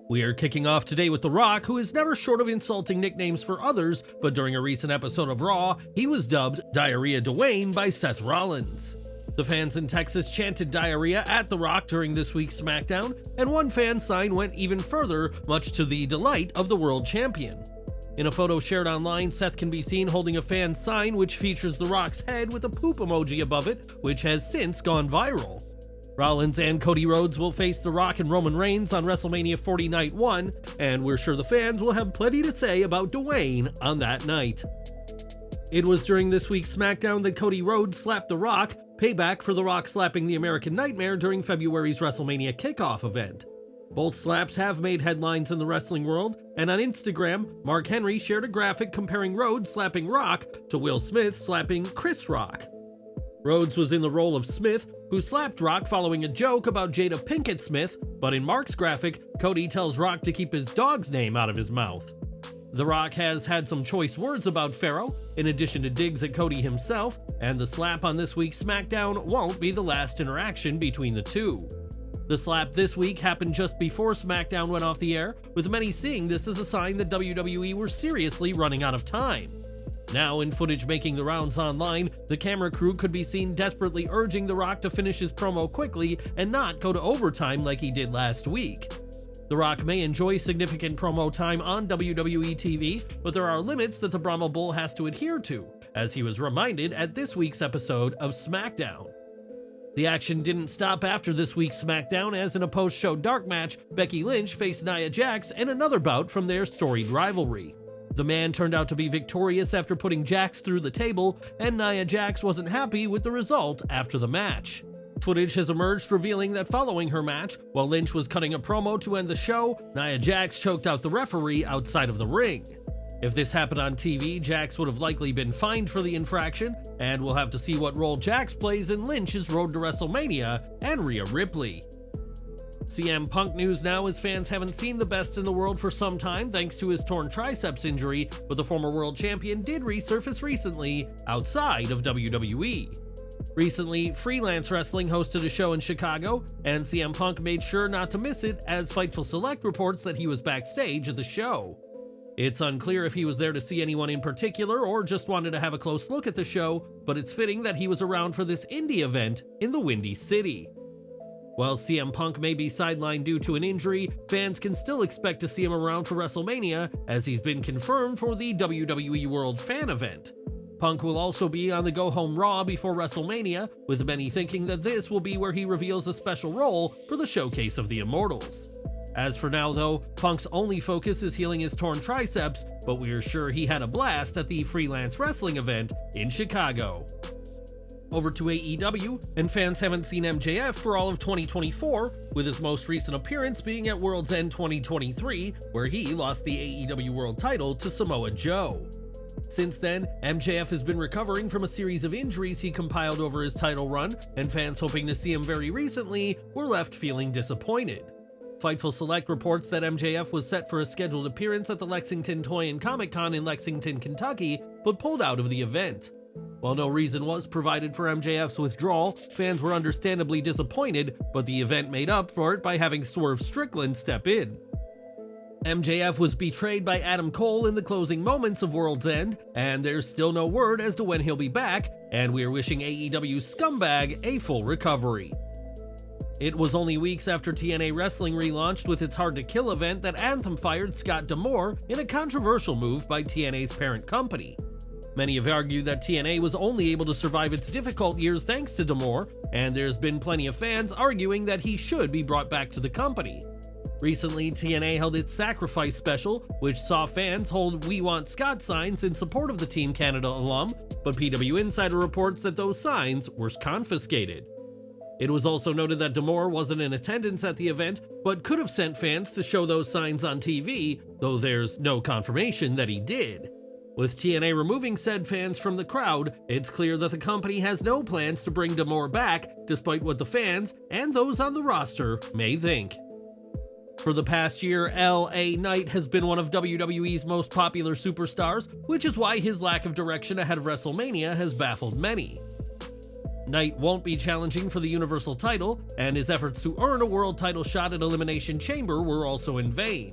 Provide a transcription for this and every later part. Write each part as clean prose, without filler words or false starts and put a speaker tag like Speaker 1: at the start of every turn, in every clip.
Speaker 1: We are kicking off today with The Rock, who is never short of insulting nicknames for others, but during a recent episode of Raw, he was dubbed Diarrhea Dwayne by Seth Rollins. The fans in Texas chanted Diarrhea at The Rock during this week's SmackDown, and one fan sign went even further, much to the delight of the world champion. In a photo shared online, Seth can be seen holding a fan sign which features The Rock's head with a poop emoji above it, which has since gone viral. Rollins and Cody Rhodes will face The Rock and Roman Reigns on WrestleMania 40 Night 1, and we're sure the fans will have plenty to say about Dwayne on that night. It was during this week's SmackDown that Cody Rhodes slapped The Rock, payback for The Rock slapping the American Nightmare during February's WrestleMania kickoff event. Both slaps have made headlines in the wrestling world, and on Instagram, Mark Henry shared a graphic comparing Rhodes slapping Rock to Will Smith slapping Chris Rock. Rhodes was in the role of Smith, who slapped Rock following a joke about Jada Pinkett Smith, but in Mark's graphic, Cody tells Rock to keep his dog's name out of his mouth. The Rock has had some choice words about Pharaoh, in addition to digs at Cody himself, and the slap on this week's SmackDown won't be the last interaction between the two. The slap this week happened just before SmackDown went off the air, with many seeing this as a sign that WWE were seriously running out of time. Now, in footage making the rounds online, the camera crew could be seen desperately urging The Rock to finish his promo quickly and not go to overtime like he did last week. The Rock may enjoy significant promo time on WWE TV, but there are limits that the Brahma Bull has to adhere to, as he was reminded at this week's episode of SmackDown. The action didn't stop after this week's SmackDown, as in a post-show dark match, Becky Lynch faced Nia Jax in another bout from their storied rivalry. The man turned out to be victorious after putting Jax through the table, and Nia Jax wasn't happy with the result after the match. Footage has emerged revealing that following her match, while Lynch was cutting a promo to end the show, Nia Jax choked out the referee outside of the ring. If this happened on TV, Jax would have likely been fined for the infraction, and we'll have to see what role Jax plays in Lynch's road to WrestleMania and Rhea Ripley. CM Punk news now, as fans haven't seen the best in the world for some time thanks to his torn triceps injury, but the former world champion did resurface recently outside of WWE. Recently, Freelance Wrestling hosted a show in Chicago, and CM Punk made sure not to miss it, as Fightful Select reports that he was backstage at the show. It's unclear if he was there to see anyone in particular or just wanted to have a close look at the show, but it's fitting that he was around for this indie event in the Windy City. While CM Punk may be sidelined due to an injury, fans can still expect to see him around for WrestleMania, as he's been confirmed for the WWE World Fan event. Punk will also be on the Go Home Raw before WrestleMania, with many thinking that this will be where he reveals a special role for the Showcase of the Immortals. As for now though, Punk's only focus is healing his torn triceps, but we're sure he had a blast at the Freelance Wrestling event in Chicago. Over to AEW, and fans haven't seen MJF for all of 2024, with his most recent appearance being at World's End 2023, where he lost the AEW World title to Samoa Joe. Since then, MJF has been recovering from a series of injuries he compiled over his title run, and fans hoping to see him very recently were left feeling disappointed. Fightful Select reports that MJF was set for a scheduled appearance at the Lexington Toy and Comic Con in Lexington, Kentucky, but pulled out of the event. While no reason was provided for MJF's withdrawal, fans were understandably disappointed, but the event made up for it by having Swerve Strickland step in. MJF was betrayed by Adam Cole in the closing moments of World's End, and there's still no word as to when he'll be back, and we're wishing AEW scumbag a full recovery. It was only weeks after TNA Wrestling relaunched with its Hard to Kill event that Anthem fired Scott D'Amore in a controversial move by TNA's parent company. Many have argued that TNA was only able to survive its difficult years thanks to D'Amore, and there's been plenty of fans arguing that he should be brought back to the company. Recently, TNA held its Sacrifice special, which saw fans hold We Want Scott signs in support of the Team Canada alum, but PW Insider reports that those signs were confiscated. It was also noted that D'Amore wasn't in attendance at the event, but could have sent fans to show those signs on TV, though there's no confirmation that he did. With TNA removing said fans from the crowd, it's clear that the company has no plans to bring D'Amore back, despite what the fans and those on the roster may think. For the past year, L.A. Knight has been one of WWE's most popular superstars, which is why his lack of direction ahead of WrestleMania has baffled many. Knight won't be challenging for the Universal title, and his efforts to earn a world title shot at Elimination Chamber were also in vain.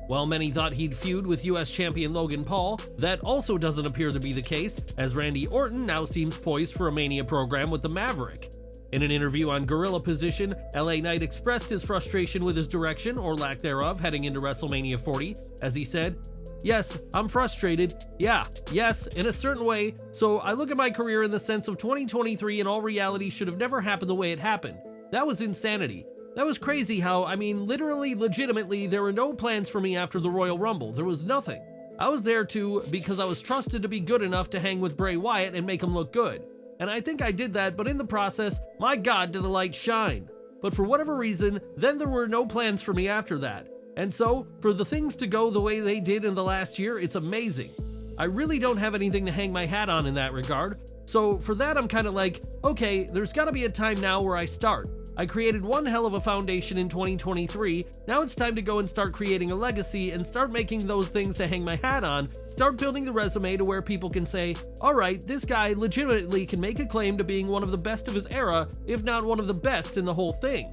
Speaker 1: While many thought he'd feud with US champion Logan Paul, that also doesn't appear to be the case, as Randy Orton now seems poised for a Mania program with the Maverick. In an interview on Gorilla Position, LA Knight expressed his frustration with his direction, or lack thereof, heading into WrestleMania 40, as he said, "Yes, I'm frustrated. Yeah, yes, in a certain way. So I look at my career in the sense of 2023 in all reality should have never happened the way it happened. That was insanity. That was crazy how, literally, legitimately, there were no plans for me after the Royal Rumble. There was nothing. I was there because I was trusted to be good enough to hang with Bray Wyatt and make him look good. And I think I did that, but in the process, my God, did the light shine. But for whatever reason, then there were no plans for me after that. And so, for the things to go the way they did in the last year, it's amazing. I really don't have anything to hang my hat on in that regard. So for that, I'm kind of like, okay, there's gotta be a time now where I start. I created one hell of a foundation in 2023, now it's time to go and start creating a legacy and start making those things to hang my hat on, start building the resume to where people can say, alright, this guy legitimately can make a claim to being one of the best of his era, if not one of the best in the whole thing.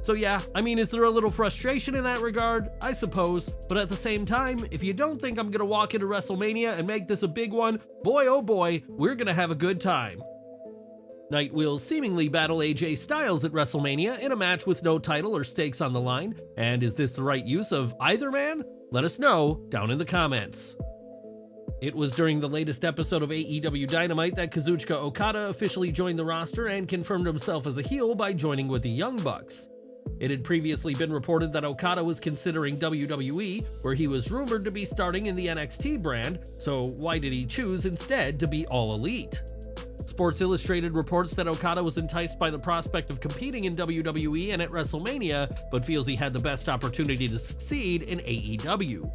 Speaker 1: So yeah, is there a little frustration in that regard? I suppose, but at the same time, if you don't think I'm gonna walk into WrestleMania and make this a big one, boy oh boy, we're gonna have a good time. Knight will seemingly battle AJ Styles at WrestleMania in a match with no title or stakes on the line, and is this the right use of either man? Let us know down in the comments. It was during the latest episode of AEW Dynamite that Kazuchika Okada officially joined the roster and confirmed himself as a heel by joining with the Young Bucks. It had previously been reported that Okada was considering WWE, where he was rumored to be starting in the NXT brand, so why did he choose instead to be All Elite? Sports Illustrated reports that Okada was enticed by the prospect of competing in WWE and at WrestleMania, but feels he had the best opportunity to succeed in AEW.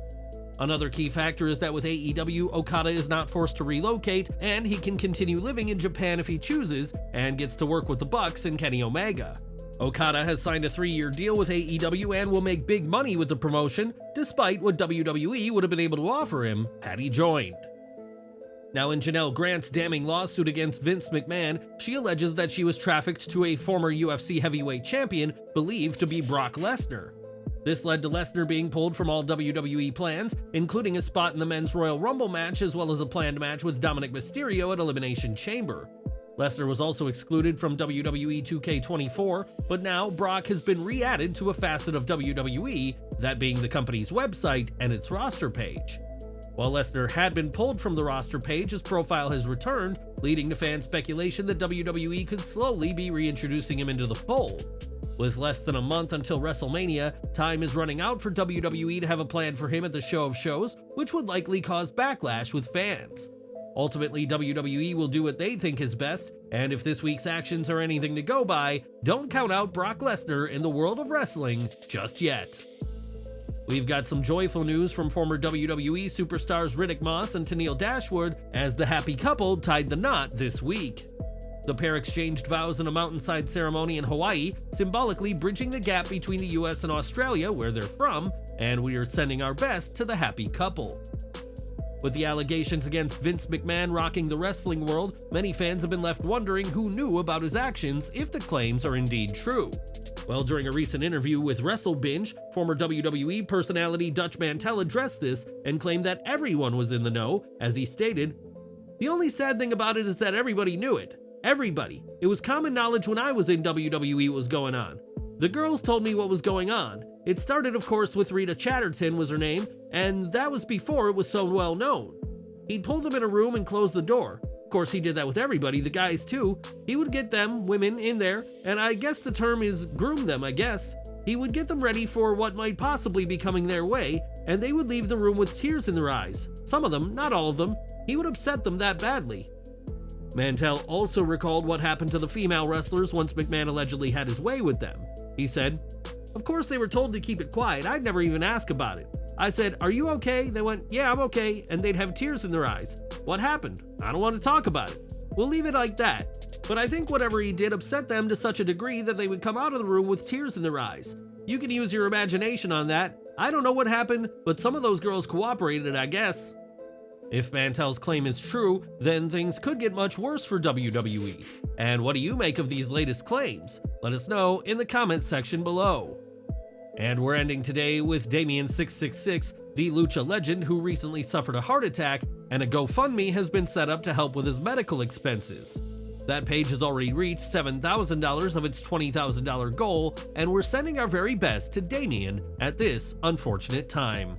Speaker 1: Another key factor is that with AEW, Okada is not forced to relocate, and he can continue living in Japan if he chooses, and gets to work with the Bucks and Kenny Omega. Okada has signed a 3-year deal with AEW and will make big money with the promotion, despite what WWE would have been able to offer him had he joined. Now, in Janelle Grant's damning lawsuit against Vince McMahon, she alleges that she was trafficked to a former UFC heavyweight champion believed to be Brock Lesnar. This led to Lesnar being pulled from all WWE plans, including a spot in the Men's Royal Rumble match as well as a planned match with Dominic Mysterio at Elimination Chamber. Lesnar was also excluded from WWE 2K24, but now Brock has been re-added to a facet of WWE, that being the company's website and its roster page. While Lesnar had been pulled from the roster page, his profile has returned, leading to fan speculation that WWE could slowly be reintroducing him into the fold. With less than a month until WrestleMania, time is running out for WWE to have a plan for him at the show of shows, which would likely cause backlash with fans. Ultimately, WWE will do what they think is best, and if this week's actions are anything to go by, don't count out Brock Lesnar in the world of wrestling just yet. We've got some joyful news from former WWE superstars Riddick Moss and Tenille Dashwood, as the happy couple tied the knot this week. The pair exchanged vows in a mountainside ceremony in Hawaii, symbolically bridging the gap between the US and Australia, where they're from, and we are sending our best to the happy couple. With the allegations against Vince McMahon rocking the wrestling world, many fans have been left wondering who knew about his actions if the claims are indeed true. Well, during a recent interview with WrestleBinge, former WWE personality Dutch Mantel addressed this and claimed that everyone was in the know, as he stated, "The only sad thing about it is that everybody knew it. Everybody. It was common knowledge when I was in WWE what was going on. The girls told me what was going on. It started, of course, with Rita Chatterton was her name, and that was before it was so well known. He'd pull them in a room and close the door. Of course, he did that with everybody, the guys too. He would get them, women, in there, and I guess the term is groom them, I guess. He would get them ready for what might possibly be coming their way, and they would leave the room with tears in their eyes. Some of them, not all of them. He would upset them that badly." Mantel also recalled what happened to the female wrestlers once McMahon allegedly had his way with them. He said, "Of course they were told to keep it quiet. I'd never even ask about it. I said, 'Are you okay?' They went, 'Yeah, I'm okay,' and they'd have tears in their eyes. 'What happened?' 'I don't want to talk about it.' We'll leave it like that. But I think whatever he did upset them to such a degree that they would come out of the room with tears in their eyes. You can use your imagination on that. I don't know what happened, but some of those girls cooperated, I guess." If Mantel's claim is true, then things could get much worse for WWE. And what do you make of these latest claims? Let us know in the comments section below. And we're ending today with Damian 666, the Lucha legend who recently suffered a heart attack, and a GoFundMe has been set up to help with his medical expenses. That page has already reached $7,000 of its $20,000 goal, and we're sending our very best to Damian at this unfortunate time.